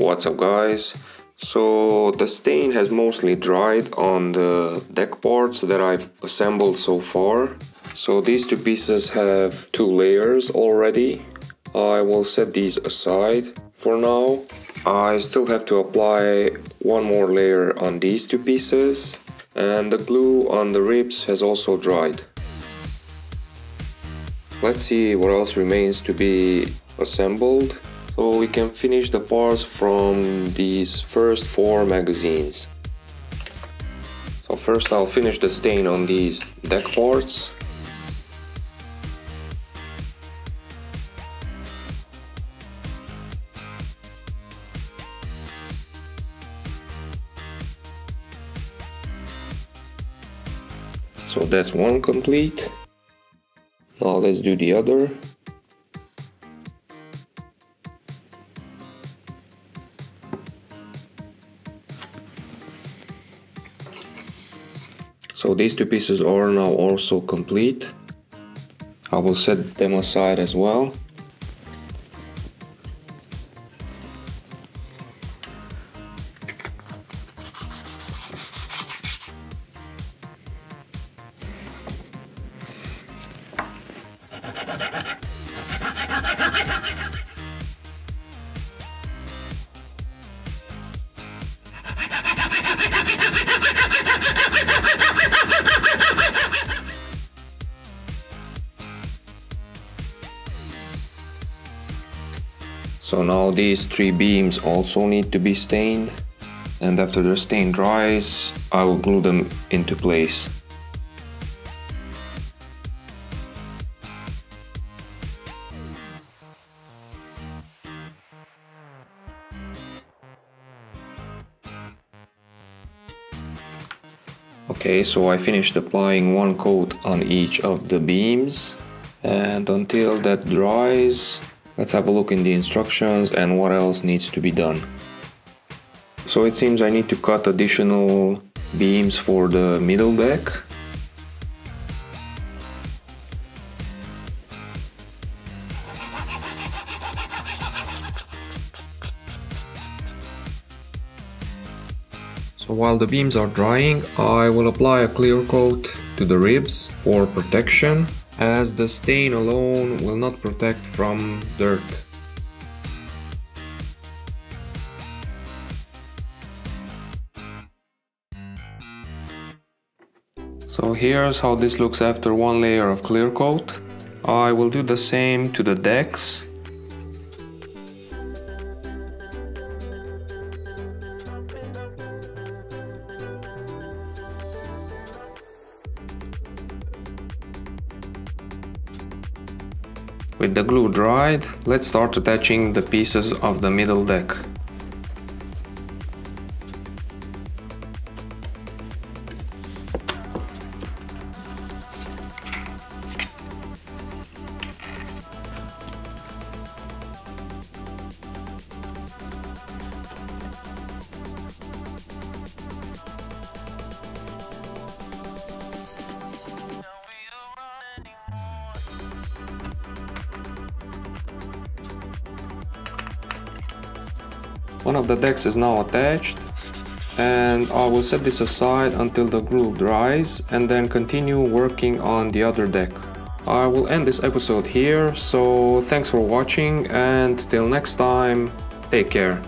What's up guys? So the stain has mostly dried on the deck parts that I've assembled so far. So these two pieces have two layers already. I will set these aside for now. I still have to apply one more layer on these two pieces, and the glue on the ribs has also dried. Let's see what else remains to be assembled, so we can finish the parts from these first four magazines. So first I'll finish the stain on these deck parts. So that's one complete. Now let's do the other. So these two pieces are now also complete. I will set them aside as well. So now these three beams also need to be stained, and after the stain dries, I will glue them into place. Okay, so I finished applying one coat on each of the beams, and until that dries, let's have a look in the instructions and what else needs to be done. So it seems I need to cut additional beams for the middle deck. So while the beams are drying, I will apply a clear coat to the ribs for protection, as the stain alone will not protect from dirt. So here's how this looks after one layer of clear coat. I will do the same to the decks. With the glue dried, let's start attaching the pieces of the middle deck. One of the decks is now attached, and I will set this aside until the glue dries and then continue working on the other deck. I will end this episode here, so thanks for watching, and till next time, take care.